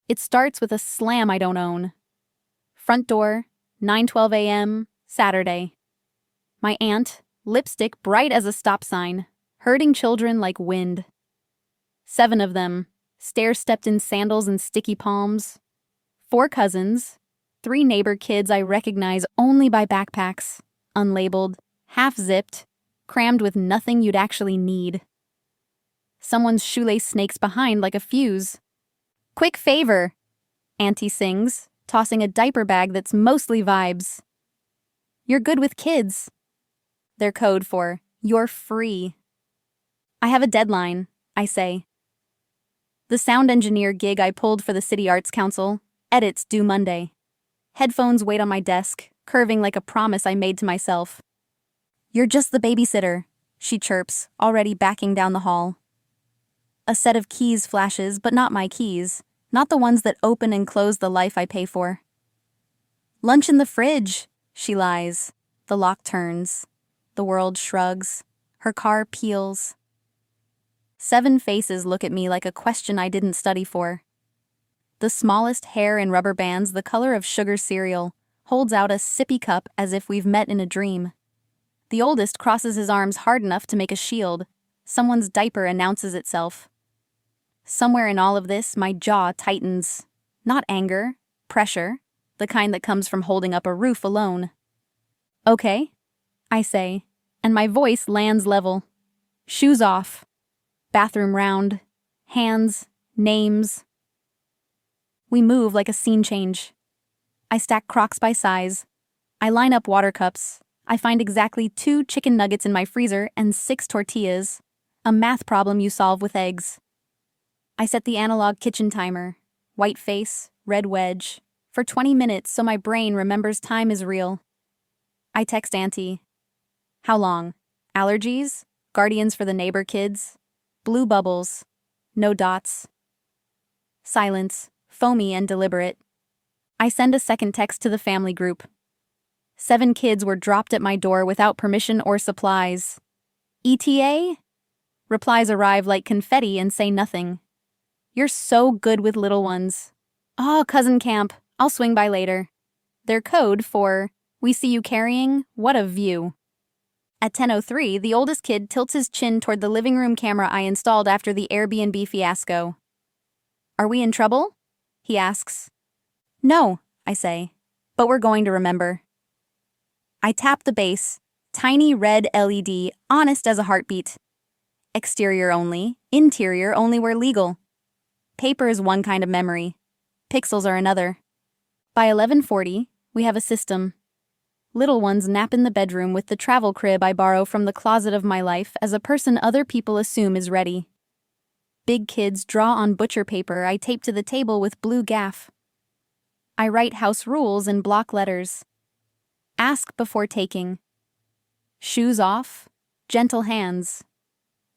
It starts with a slam I don't own. Front door, 9:12 a.m., Saturday. My aunt, lipstick bright as a stop sign, herding children like wind. 7 of them, stair-stepped in sandals and sticky palms. 4 cousins, 3 neighbor kids I recognize only by backpacks, unlabeled, half-zipped, crammed with nothing you'd actually need. Someone's shoelace snakes behind like a fuse. "Quick favor," Auntie sings, tossing a diaper bag that's mostly vibes. "You're good with kids." Their code for, "You're free." "I have a deadline," I say. The sound engineer gig I pulled for the City Arts Council, edits due Monday. Headphones wait on my desk, curving like a promise I made to myself. "You're just the babysitter," she chirps, already backing down the hall. A set of keys flashes, but not my keys, not the ones that open and close the life I pay for. "Lunch in the fridge," she lies. The lock turns. The world shrugs. Her car peels. 7 faces look at me like a question I didn't study for. The smallest hair in rubber bands the color of sugar cereal holds out a sippy cup as if we've met in a dream. The oldest crosses his arms hard enough to make a shield. Someone's diaper announces itself. Somewhere in all of this, my jaw tightens. Not anger, pressure, the kind that comes from holding up a roof alone. "Okay," I say, and my voice lands level. Shoes off. Bathroom round. Hands. Names. We move like a scene change. I stack Crocs by size. I line up water cups. I find exactly 2 chicken nuggets in my freezer and 6 tortillas. A math problem you solve with eggs. I set the analog kitchen timer. White face, red wedge. For 20 minutes so my brain remembers time is real. I text Auntie. "How long? Allergies? Guardians for the neighbor kids? Blue bubbles. No dots." Silence, foamy and deliberate. I send a second text to the family group. 7 kids were dropped at my door without permission or supplies. ETA? Replies arrive like confetti and say nothing. "You're so good with little ones." "Oh, cousin camp. I'll swing by later." Their code for, "We see you carrying, what a view." At 10:03, the oldest kid tilts his chin toward the living room camera I installed after the Airbnb fiasco. "Are we in trouble?" he asks. "No," I say, "but we're going to remember." I tap the base, tiny red LED, honest as a heartbeat. Exterior only, interior only where legal. Paper is one kind of memory. Pixels are another. By 11:40, we have a system. Little ones nap in the bedroom with the travel crib I borrow from the closet of my life as a person other people assume is ready. Big kids draw on butcher paper I tape to the table with blue gaff. I write house rules in block letters. Ask before taking. Shoes off, gentle hands.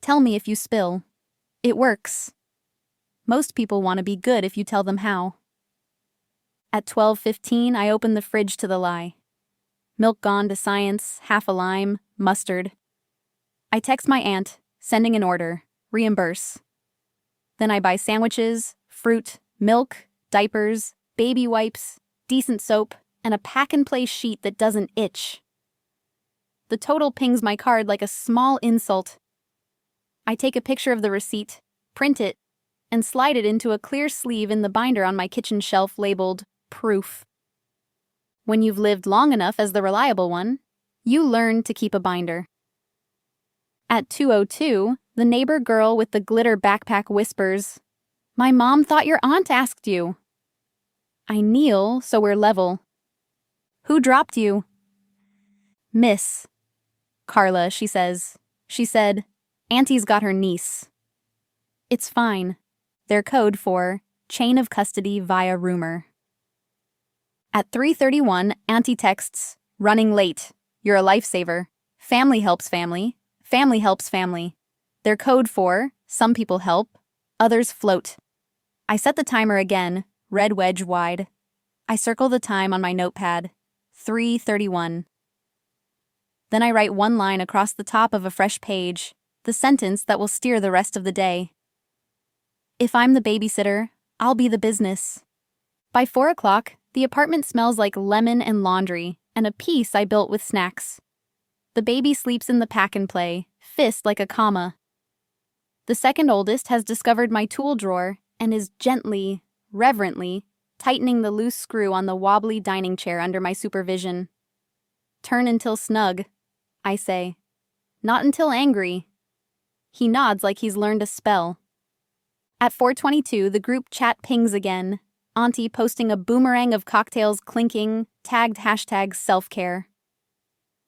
Tell me if you spill. It works. Most people want to be good if you tell them how. At 12:15, I open the fridge to the lie. Milk gone to science, half a lime, mustard. I text my aunt, sending an order, reimburse. Then I buy sandwiches, fruit, milk, diapers, baby wipes, decent soap, and a pack-and-play sheet that doesn't itch. The total pings my card like a small insult. I take a picture of the receipt, print it, and slide it into a clear sleeve in the binder on my kitchen shelf labeled Proof. When you've lived long enough as the reliable one, you learn to keep a binder. At 2:02, the neighbor girl with the glitter backpack whispers, "My mom thought your aunt asked you." I kneel so we're level. "Who dropped you?" "Miss Carla," she says. She said, "Auntie's got her niece." It's fine. Their code for chain of custody via rumor. At 3:31, Auntie texts, "Running late. You're a lifesaver. Family helps family. Family helps family." Their code for some people help, others float. I set the timer again, red wedge wide. I circle the time on my notepad, 3:31. Then I write one line across the top of a fresh page, the sentence that will steer the rest of the day. If I'm the babysitter, I'll be the business. By 4 o'clock, the apartment smells like lemon and laundry, and a piece I built with snacks. The baby sleeps in the pack and play, fist like a comma. The second oldest has discovered my tool drawer and is gently, reverently, tightening the loose screw on the wobbly dining chair under my supervision. Turn until snug, I say. Not until angry. He nods like he's learned a spell. At 4:22, the group chat pings again, Auntie posting a boomerang of cocktails clinking, tagged #selfcare.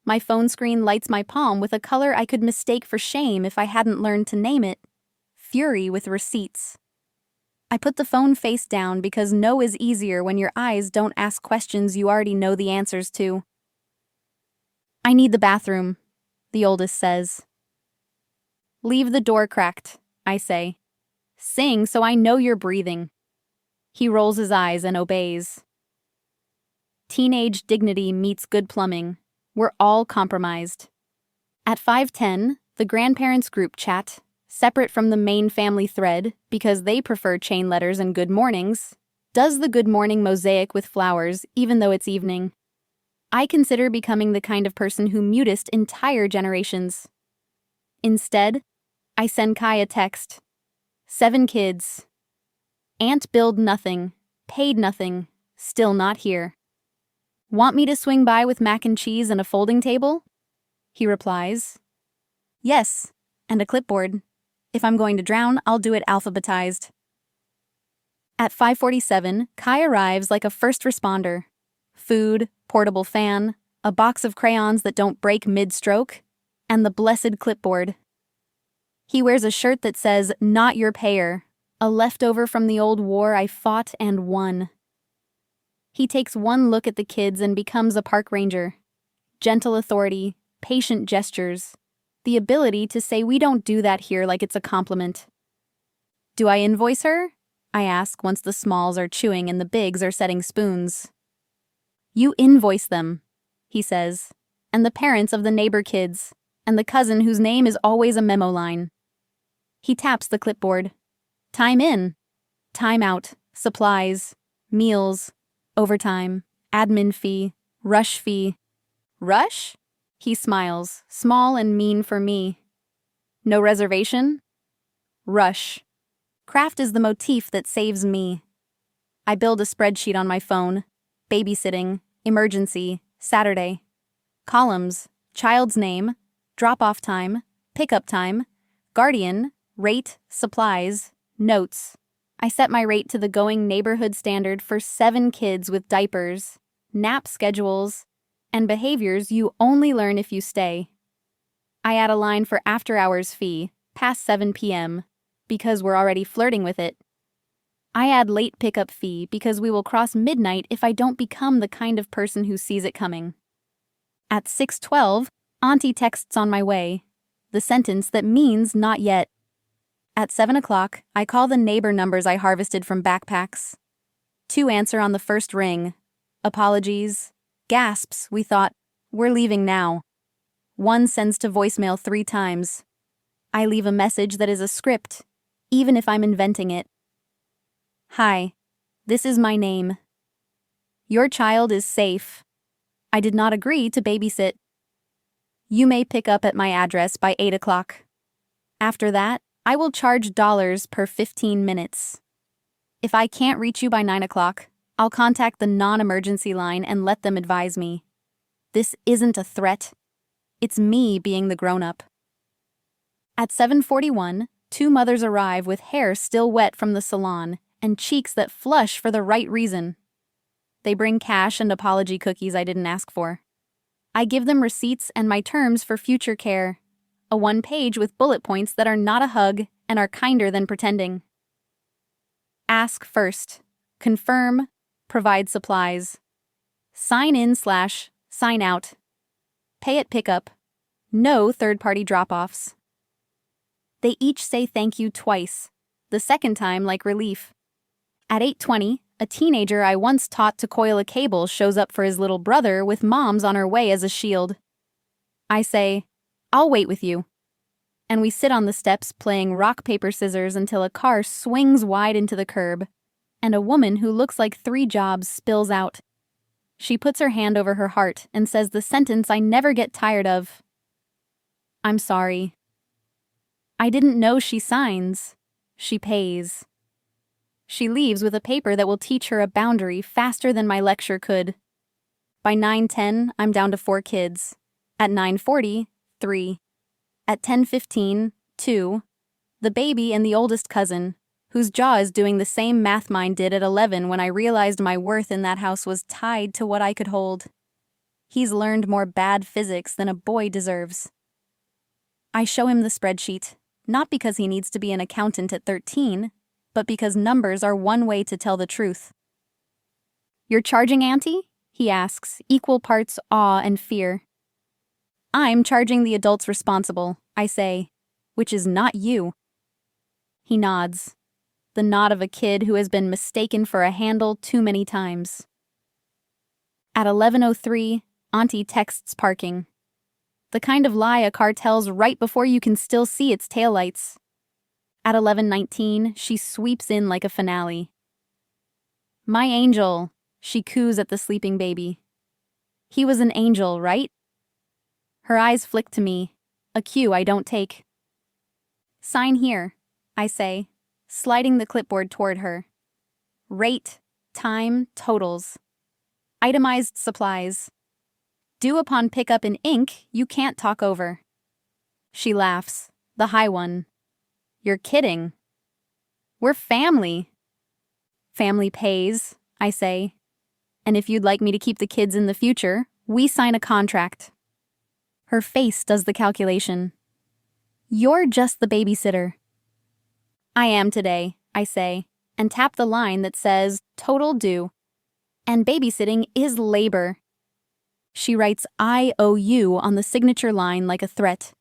My phone screen lights my palm with a color I could mistake for shame if I hadn't learned to name it. Fury with receipts. I put the phone face down because no is easier when your eyes don't ask questions you already know the answers to. I need the bathroom, the oldest says. Leave the door cracked, I say. Sing so I know you're breathing. He rolls his eyes and obeys. Teenage dignity meets good plumbing. We're all compromised. At 5:10, the grandparents group chat, separate from the main family thread because they prefer chain letters and good mornings, does the good morning mosaic with flowers even though it's evening. I consider becoming the kind of person who mutist entire generations. Instead, I send Kai a text. 7 kids. Aunt billed nothing, paid nothing, still not here. Want me to swing by with mac and cheese and a folding table? He replies. Yes, and a clipboard. If I'm going to drown, I'll do it alphabetized. At 5:47, Kai arrives like a first responder. Food, portable fan, a box of crayons that don't break mid-stroke, and the blessed clipboard. He wears a shirt that says, "Not your payer," a leftover from the old war I fought and won. He takes one look at the kids and becomes a park ranger. Gentle authority, patient gestures, the ability to say we don't do that here like it's a compliment. Do I invoice her? I ask once the smalls are chewing and the bigs are setting spoons. You invoice them, he says, and the parents of the neighbor kids, and the cousin whose name is always a memo line. He taps the clipboard. Time in, time out, supplies, meals, overtime, admin fee, rush fee. Rush? He smiles, small and mean for me. No reservation? Rush. Craft is the motif that saves me. I build a spreadsheet on my phone. Babysitting, emergency, Saturday. Columns, child's name, drop-off time, pickup time, guardian, rate, supplies, notes. I set my rate to the going neighborhood standard for 7 kids with diapers, nap schedules, and behaviors you only learn if you stay. I add a line for after-hours fee, past 7 p.m., because we're already flirting with it. I add late pickup fee because we will cross midnight if I don't become the kind of person who sees it coming. At 6:12, Auntie texts on my way, the sentence that means not yet. At 7 o'clock, I call the neighbor numbers I harvested from backpacks. 2 answer on the first ring. Apologies. Gasps, we thought, we're leaving now. 1 sends to voicemail 3 times. I leave a message that is a script, even if I'm inventing it. Hi, this is my name. Your child is safe. I did not agree to babysit. You may pick up at my address by 8 o'clock. After that, I will charge dollars per 15 minutes. If I can't reach you by 9 o'clock, I'll contact the non-emergency line and let them advise me. This isn't a threat. It's me being the grown-up. At 7:41, 2 mothers arrive with hair still wet from the salon and cheeks that flush for the right reason. They bring cash and apology cookies I didn't ask for. I give them receipts and my terms for future care. A 1-page with bullet points that are not a hug and are kinder than pretending. Ask first. Confirm. Provide supplies. Sign in/sign out. Pay at pickup. No third-party drop-offs. They each say thank you twice, the second time like relief. At 8:20, a teenager I once taught to coil a cable shows up for his little brother with mom's on her way as a shield. I say, I'll wait with you. And we sit on the steps playing rock, paper, scissors until a car swings wide into the curb. and a woman who looks like 3 jobs spills out. She puts her hand over her heart and says the sentence I never get tired of. I'm sorry. I didn't know she signs. She pays. She leaves with a paper that will teach her a boundary faster than my lecture could. By 9:10, I'm down to 4 kids. At 9:40, 3. At 10:15, 2. The baby and the oldest cousin, whose jaw is doing the same math mine did at 11 when I realized my worth in that house was tied to what I could hold. He's learned more bad physics than a boy deserves. I show him the spreadsheet, not because he needs to be an accountant at 13, but because numbers are one way to tell the truth. You're charging, Auntie? He asks, equal parts awe and fear. I'm charging the adults responsible, I say, which is not you. He nods, the nod of a kid who has been mistaken for a handle too many times. At 11:03, Auntie texts parking. The kind of lie a car tells right before you can still see its taillights. At 11:19, she sweeps in like a finale. My angel, she coos at the sleeping baby. He was an angel, right? Her eyes flick to me, a cue I don't take. Sign here, I say, sliding the clipboard toward her. Rate, time, totals. Itemized supplies. Due upon pickup in ink you can't talk over. She laughs, the high one. You're kidding. We're family. Family pays, I say. And if you'd like me to keep the kids in the future, we sign a contract. Her face does the calculation. You're just the babysitter. I am today, I say, and tap the line that says total due. And babysitting is labor. She writes IOU on the signature line like a threat.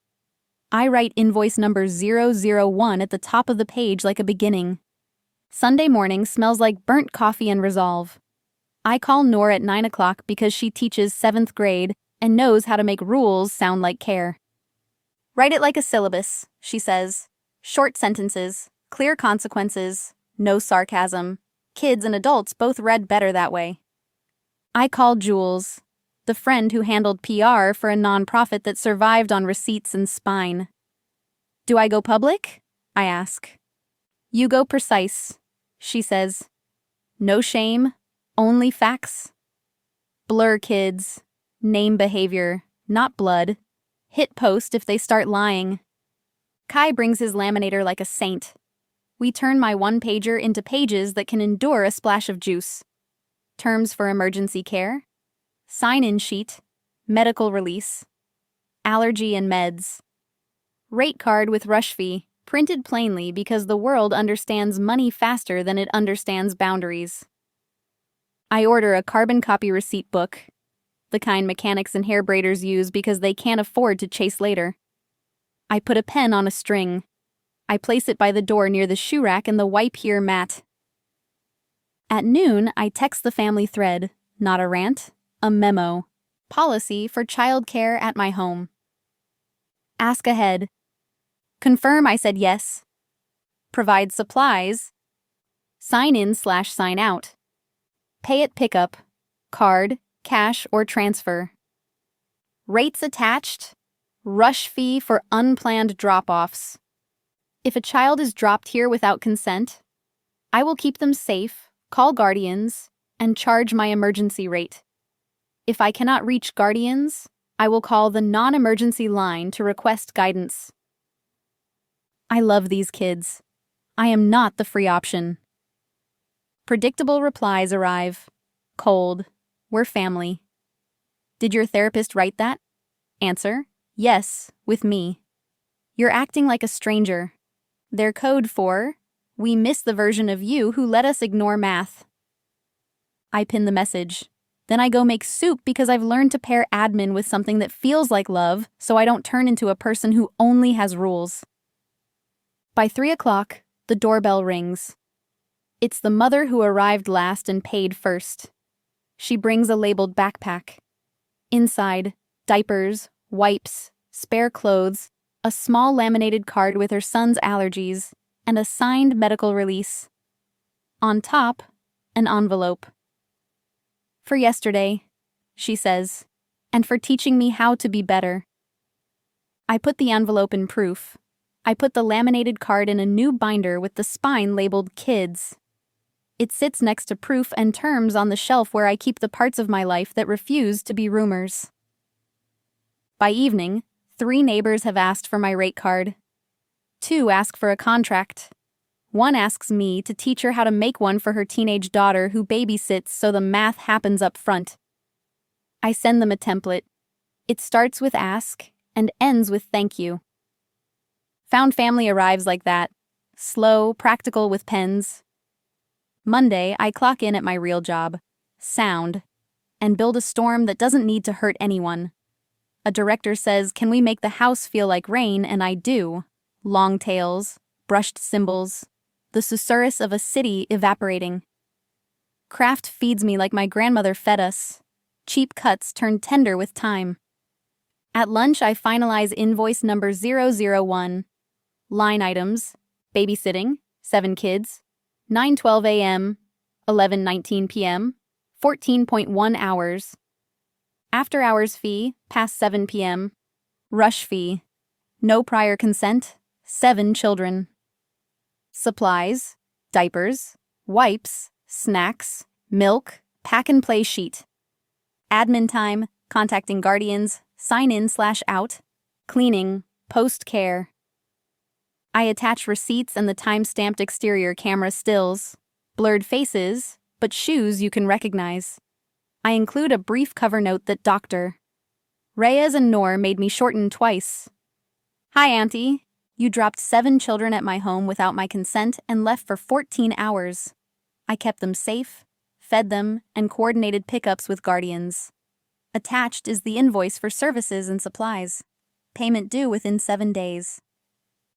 I write invoice number 001 at the top of the page like a beginning. Sunday morning smells like burnt coffee and resolve. I call Noor at 9 o'clock because she teaches 7th grade and knows how to make rules sound like care. Write it like a syllabus, she says. Short sentences, clear consequences, no sarcasm. Kids and adults both read better that way. I call Jules, the friend who handled PR for a nonprofit that survived on receipts and spine. Do I go public? I ask. You go precise, she says. No shame, only facts. Blur kids, name behavior, not blood. Hit post if they start lying. Kai brings his laminator like a saint. We turn my one-pager into pages that can endure a splash of juice. Terms for emergency care. Sign-in sheet, medical release, allergy and meds. Rate card with rush fee, printed plainly because the world understands money faster than it understands boundaries. I order a carbon copy receipt book, the kind mechanics and hair braiders use because they can't afford to chase later. I put a pen on a string. I place it by the door near the shoe rack and the wipe here mat. At noon, I text the family thread, not a rant. A memo. Policy for childcare at my home. Ask ahead. Confirm I said yes. Provide supplies. Sign in/sign out. Pay at pickup. Card, cash, or transfer. Rates attached. Rush fee for unplanned drop-offs. If a child is dropped here without consent, I will keep them safe, call guardians, and charge my emergency rate. If I cannot reach guardians, I will call the non-emergency line to request guidance. I love these kids. I am not the free option. Predictable replies arrive. Cold. We're family. Did your therapist write that? Answer. Yes, with me. You're acting like a stranger. Their code for, we miss the version of you who let us ignore math. I pin the message. Then I go make soup because I've learned to pair admin with something that feels like love so I don't turn into a person who only has rules. By 3 o'clock, the doorbell rings. It's the mother who arrived last and paid first. She brings a labeled backpack. Inside, diapers, wipes, spare clothes, a small laminated card with her son's allergies, and a signed medical release. On top, an envelope. For yesterday, she says, and for teaching me how to be better. I put the envelope in proof. I put the laminated card in a new binder with the spine labeled Kids. It sits next to proof and terms on the shelf where I keep the parts of my life that refuse to be rumors. By evening, 3 neighbors have asked for my rate card. 2 ask for a contract. 1 asks me to teach her how to make one for her teenage daughter who babysits so the math happens up front. I send them a template. It starts with ask and ends with thank you. Found family arrives like that. Slow, practical with pens. Monday, I clock in at my real job, sound, and build a storm that doesn't need to hurt anyone. A director says, "Can we make the house feel like rain?" And I do. Long tails, brushed cymbals, the susurrus of a city evaporating. Craft feeds me like my grandmother fed us. Cheap cuts turn tender with time. At lunch, I finalize invoice number 001. Line items: babysitting, 7 kids, 9:12 a.m., 11:19 p.m., 14.1 hours. After hours fee, past 7 p.m. Rush fee, no prior consent, 7 children. Supplies: diapers, wipes, snacks, milk, pack and play sheet. Admin time: contacting guardians, sign in/out, cleaning, post care. I attach receipts and the time-stamped exterior camera stills, blurred faces, but shoes you can recognize. I include a brief cover note that Dr. Reyes and Noor made me shorten twice. Hi, Auntie. You dropped 7 children at my home without my consent and left for 14 hours. I kept them safe, fed them, and coordinated pickups with guardians. Attached is the invoice for services and supplies. Payment due within 7 days.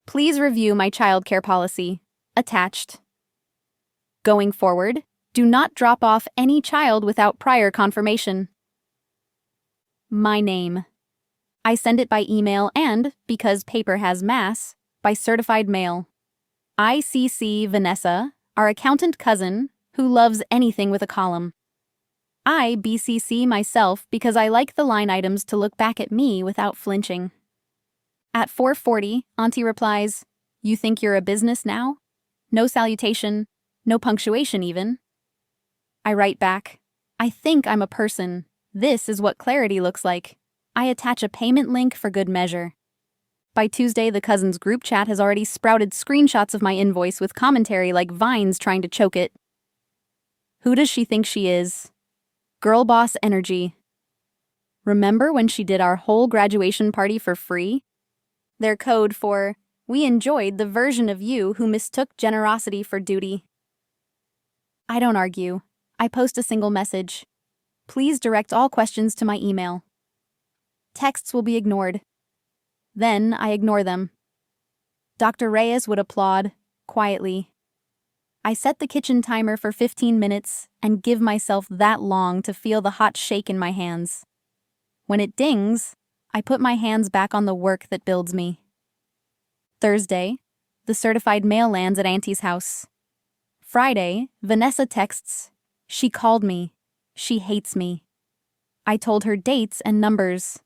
Please review my childcare policy. Attached. Going forward, do not drop off any child without prior confirmation. My name. I send it by email and, because paper has mass, by certified mail. ICC Vanessa, our accountant cousin, who loves anything with a column. I BCC myself because I like the line items to look back at me without flinching. At 4:40, Auntie replies, "You think you're a business now?" No salutation, no punctuation even. I write back, "I think I'm a person. This is what clarity looks like." I attach a payment link for good measure. By Tuesday, the cousins' group chat has already sprouted screenshots of my invoice with commentary like vines trying to choke it. Who does she think she is? Girl boss energy. Remember when she did our whole graduation party for free? Their code for, "We enjoyed the version of you who mistook generosity for duty." I don't argue. I post a single message. Please direct all questions to my email. Texts will be ignored. Then I ignore them. Dr. Reyes would applaud, quietly. I set the kitchen timer for 15 minutes and give myself that long to feel the hot shake in my hands. When it dings, I put my hands back on the work that builds me. Thursday, the certified mail lands at Auntie's house. Friday, Vanessa texts, "She called me. She hates me." I told her dates and numbers.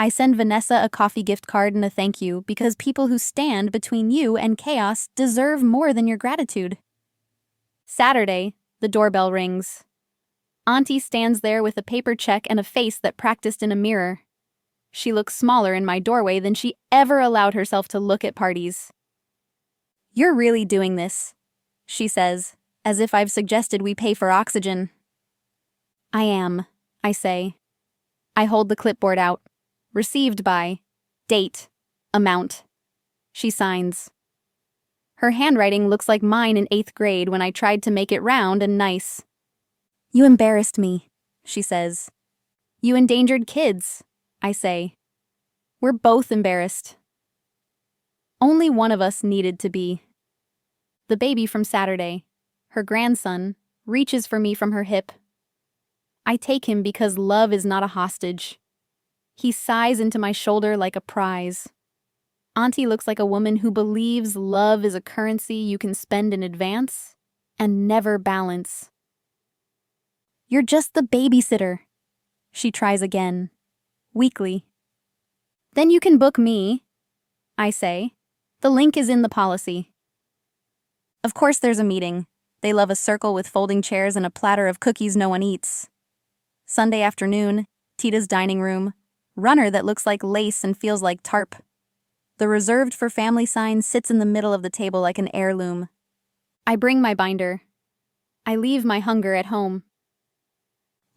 I send Vanessa a coffee gift card and a thank you because people who stand between you and chaos deserve more than your gratitude. Saturday, the doorbell rings. Auntie stands there with a paper check and a face that practiced in a mirror. She looks smaller in my doorway than she ever allowed herself to look at parties. "You're really doing this," she says, as if I've suggested we pay for oxygen. "I am," I say. I hold the clipboard out. Received by, date, amount. She signs. Her handwriting looks like mine in 8th grade when I tried to make it round and nice. "You embarrassed me," she says. "You endangered kids," I say. We're both embarrassed. Only one of us needed to be. The baby from Saturday, her grandson, reaches for me from her hip. I take him because love is not a hostage. He sighs into my shoulder like a prize. Auntie looks like a woman who believes love is a currency you can spend in advance and never balance. You're just the babysitter. She tries again, weakly. Then you can book me, I say. The link is in the policy. Of course there's a meeting. They love a circle with folding chairs and a platter of cookies no one eats. Sunday afternoon, Tita's dining room, runner that looks like lace and feels like tarp. The reserved for family sign sits in the middle of the table like an heirloom. I bring my binder. I leave my hunger at home.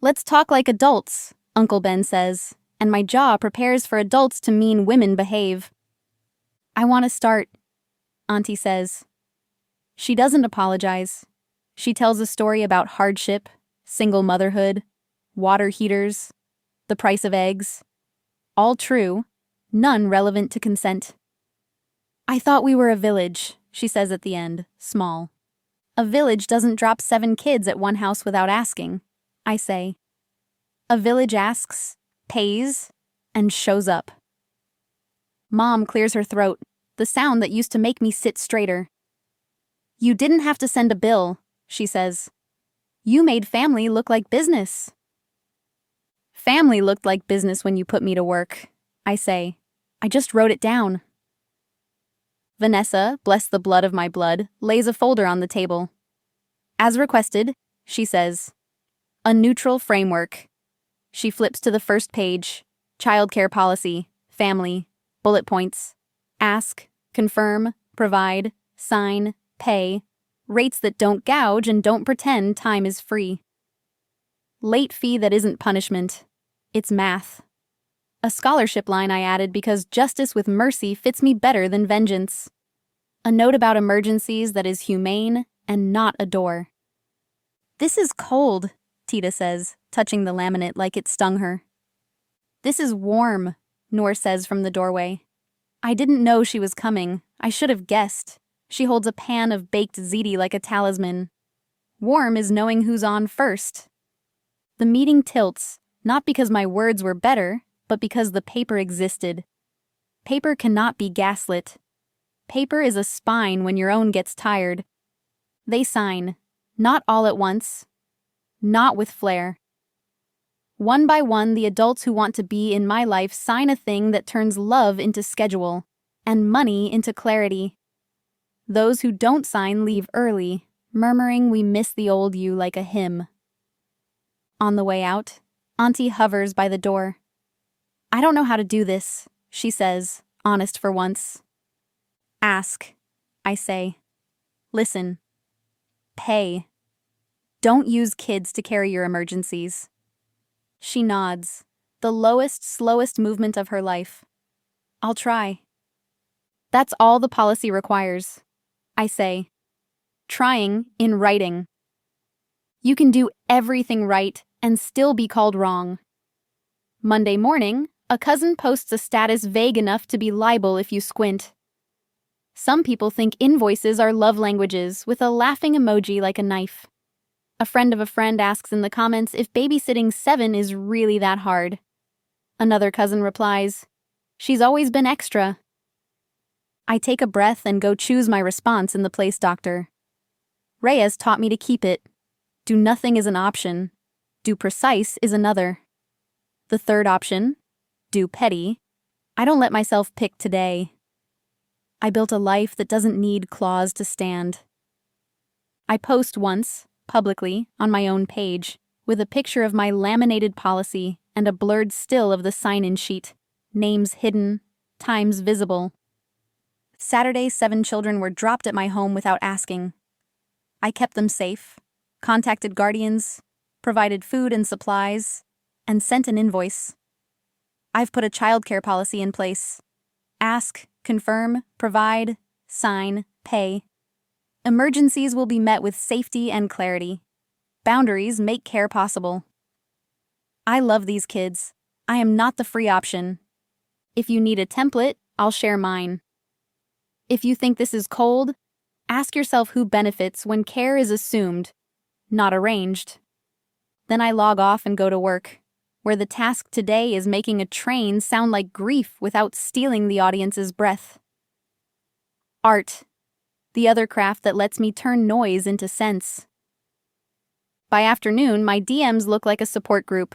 Let's talk like adults, Uncle Ben says, and my jaw prepares for adults to mean women behave. I want to start, Auntie says. She doesn't apologize. She tells a story about hardship, single motherhood, water heaters, the price of eggs. All true, none relevant to consent. I thought we were a village, she says at the end, small. A village doesn't drop 7 kids at one house without asking, I say. A village asks, pays, and shows up. Mom clears her throat, the sound that used to make me sit straighter. You didn't have to send a bill, she says. You made family look like business. Family looked like business when you put me to work, I say. I just wrote it down. Vanessa, bless the blood of my blood, lays a folder on the table. As requested, she says. A neutral framework. She flips to the first page. Childcare policy, family, bullet points. Ask, confirm, provide, sign, pay. Rates that don't gouge and don't pretend time is free. Late fee that isn't punishment. It's math. A scholarship line I added because justice with mercy fits me better than vengeance. A note about emergencies that is humane and not a door. This is cold, Tita says, touching the laminate like it stung her. This is warm, Noor says from the doorway. I didn't know she was coming. I should have guessed. She holds a pan of baked ziti like a talisman. Warm is knowing who's on first. The meeting tilts, not because my words were better, but because the paper existed. Paper cannot be gaslit. Paper is a spine when your own gets tired. They sign, not all at once, not with flair. One by one, the adults who want to be in my life sign a thing that turns love into schedule, and money into clarity. Those who don't sign leave early, murmuring we miss the old you like a hymn. On the way out, Auntie hovers by the door. I don't know how to do this, she says, honest for once. Ask, I say. Listen. Pay. Don't use kids to carry your emergencies. She nods, the lowest, slowest movement of her life. I'll try. That's all the policy requires, I say. Trying in writing. You can do everything right and still be called wrong. Monday morning, a cousin posts a status vague enough to be libel if you squint. Some people think invoices are love languages with a laughing emoji like a knife. A friend of a friend asks in the comments if babysitting 7 is really that hard. Another cousin replies, she's always been extra. I take a breath and go choose my response in the place doctor. Reyes taught me to keep it. Do nothing is an option. Do precise is another. The third option, do petty. I don't let myself pick today. I built a life that doesn't need claws to stand. I post once, publicly, on my own page, with a picture of my laminated policy and a blurred still of the sign-in sheet, names hidden, times visible. Saturday, 7 children were dropped at my home without asking. I kept them safe, contacted guardians, provided food and supplies, and sent an invoice. I've put a childcare policy in place. Ask, confirm, provide, sign, pay. Emergencies will be met with safety and clarity. Boundaries make care possible. I love these kids. I am not the free option. If you need a template, I'll share mine. If you think this is cold, ask yourself who benefits when care is assumed, not arranged. Then I log off and go to work, where the task today is making a train sound like grief without stealing the audience's breath. Art, the other craft that lets me turn noise into sense. By afternoon, my DMs look like a support group.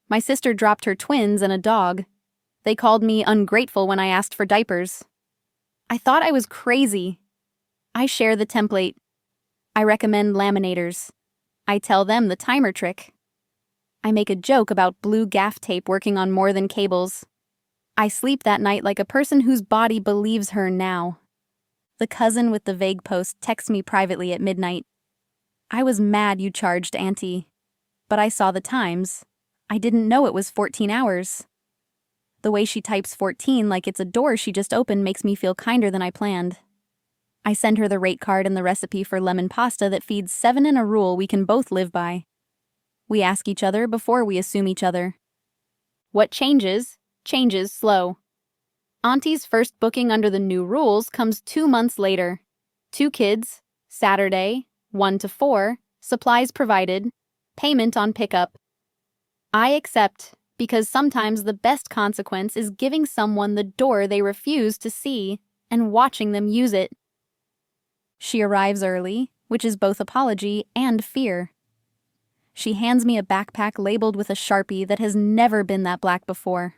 My sister dropped her twins and a dog. They called me ungrateful when I asked for diapers. I thought I was crazy. I share the template. I recommend laminators. I tell them the timer trick. I make a joke about blue gaff tape working on more than cables. I sleep that night like a person whose body believes her now. The cousin with the vague post texts me privately at midnight. I was mad you charged, Auntie. But I saw the times. I didn't know it was 14 hours. The way she types 14 like it's a door she just opened makes me feel kinder than I planned. I send her the rate card and the recipe for lemon pasta that feeds 7 in a rule we can both live by. We ask each other before we assume each other. What changes slow. Auntie's first booking under the new rules comes 2 months later. 2 kids, Saturday, 1 to 4, supplies provided, payment on pickup. I accept, because sometimes the best consequence is giving someone the door they refuse to see and watching them use it. She arrives early, which is both apology and fear. She hands me a backpack labeled with a Sharpie that has never been that black before.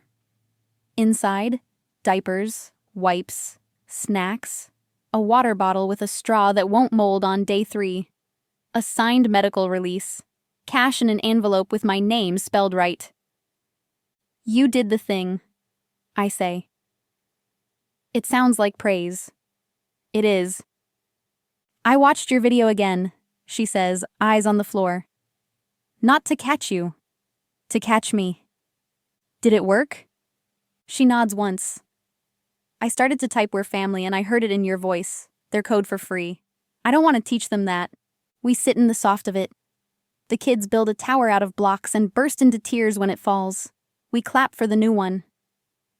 Inside, diapers, wipes, snacks, a water bottle with a straw that won't mold on day 3, a signed medical release, cash in an envelope with my name spelled right. You did the thing, I say. It sounds like praise. It is. I watched your video again, she says, eyes on the floor. Not to catch you. To catch me. Did it work? She nods once. I started to type "we're family" and I heard it in your voice, their code for free. I don't want to teach them that. We sit in the soft of it. The kids build a tower out of blocks and burst into tears when it falls. We clap for the new one.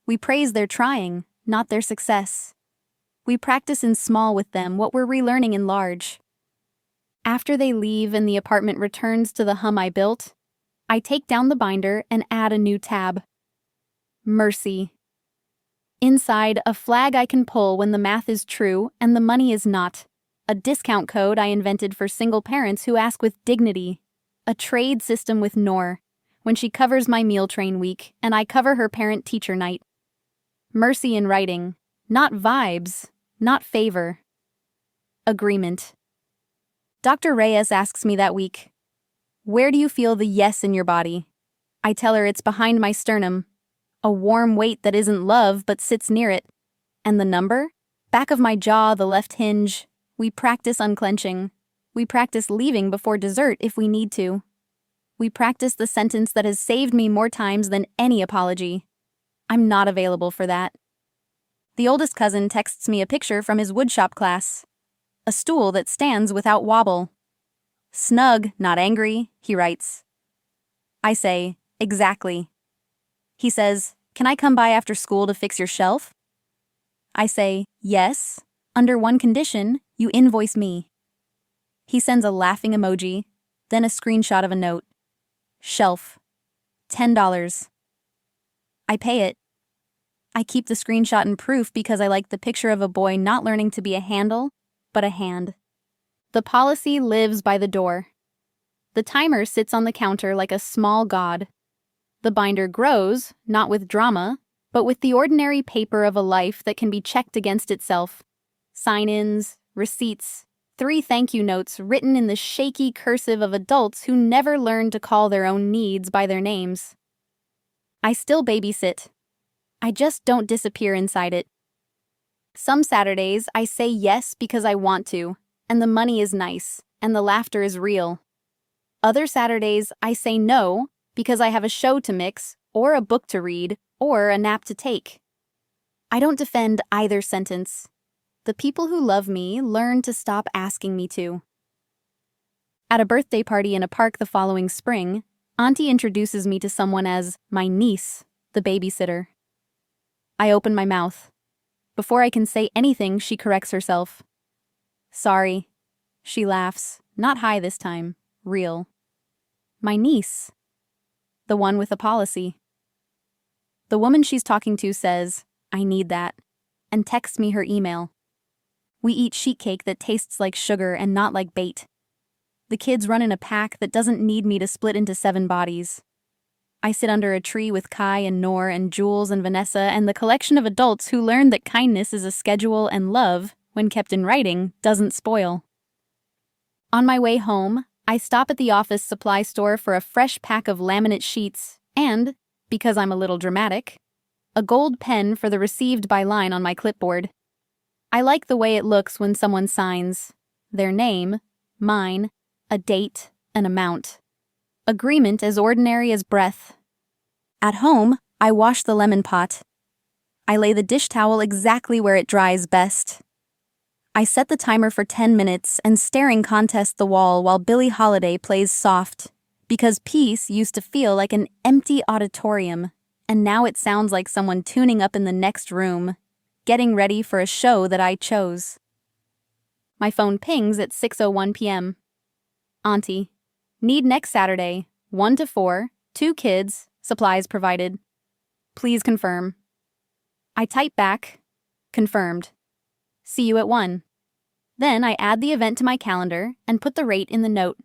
We praise their trying, not their success. We practice in small with them what we're relearning in large. After they leave and the apartment returns to the hum I built, I take down the binder and add a new tab. Mercy. Inside, a flag I can pull when the math is true and the money is not. A discount code I invented for single parents who ask with dignity. A trade system with Nor, when she covers my meal train week and I cover her parent-teacher night. Mercy in writing, not vibes, not favor. Agreement. Dr. Reyes asks me that week, where do you feel the yes in your body? I tell her it's behind my sternum, a warm weight that isn't love but sits near it. And the number? Back of my jaw, the left hinge. We practice unclenching. We practice leaving before dessert if we need to. We practice the sentence that has saved me more times than any apology. I'm not available for that. The oldest cousin texts me a picture from his woodshop class. A stool that stands without wobble. Snug, not angry, he writes. I say, exactly. He says, can I come by after school to fix your shelf? I say, yes, under one condition, you invoice me. He sends a laughing emoji, then a screenshot of a note. Shelf. $10. I pay it. I keep the screenshot in proof because I like the picture of a boy not learning to be a handle, but a hand. The policy lives by the door. The timer sits on the counter like a small god. The binder grows, not with drama, but with the ordinary paper of a life that can be checked against itself. Sign-ins, receipts, 3 thank you notes written in the shaky cursive of adults who never learned to call their own needs by their names. I still babysit. I just don't disappear inside it. Some Saturdays, I say yes because I want to, and the money is nice, and the laughter is real. Other Saturdays, I say no because I have a show to mix, or a book to read, or a nap to take. I don't defend either sentence. The people who love me learn to stop asking me to. At a birthday party in a park the following spring, Auntie introduces me to someone as my niece, the babysitter. I open my mouth. Before I can say anything, she corrects herself. Sorry. She laughs, not high this time, real. My niece. The one with a policy. The woman she's talking to says, I need that, and texts me her email. We eat sheet cake that tastes like sugar and not like bait. The kids run in a pack that doesn't need me to split into 7 bodies. I sit under a tree with Kai and Noor and Jules and Vanessa and the collection of adults who learned that kindness is a schedule and love, when kept in writing, doesn't spoil. On my way home, I stop at the office supply store for a fresh pack of laminate sheets and, because I'm a little dramatic, a gold pen for the received by line on my clipboard. I like the way it looks when someone signs their name, mine, a date, an amount. Agreement as ordinary as breath. At home, I wash the lemon pot. I lay the dish towel exactly where it dries best. I set the timer for 10 minutes and staring contest the wall while Billie Holiday plays soft, because peace used to feel like an empty auditorium, and now it sounds like someone tuning up in the next room, getting ready for a show that I chose. My phone pings at 6:01 p.m. Auntie, need next Saturday, 1 to 4, 2 kids, supplies provided. Please confirm. I type back, confirmed. See you at 1. Then I add the event to my calendar and put the rate in the note.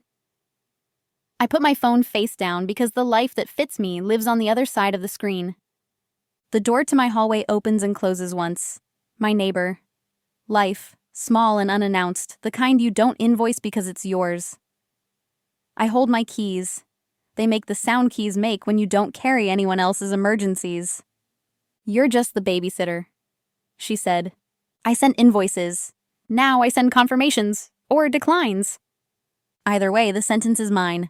I put my phone face down because the life that fits me lives on the other side of the screen. The door to my hallway opens and closes once. My neighbor. Life, small and unannounced, the kind you don't invoice because it's yours. I hold my keys. They make the sound keys make when you don't carry anyone else's emergencies. You're just the babysitter, she said. I sent invoices. Now I send confirmations, or declines. Either way, the sentence is mine.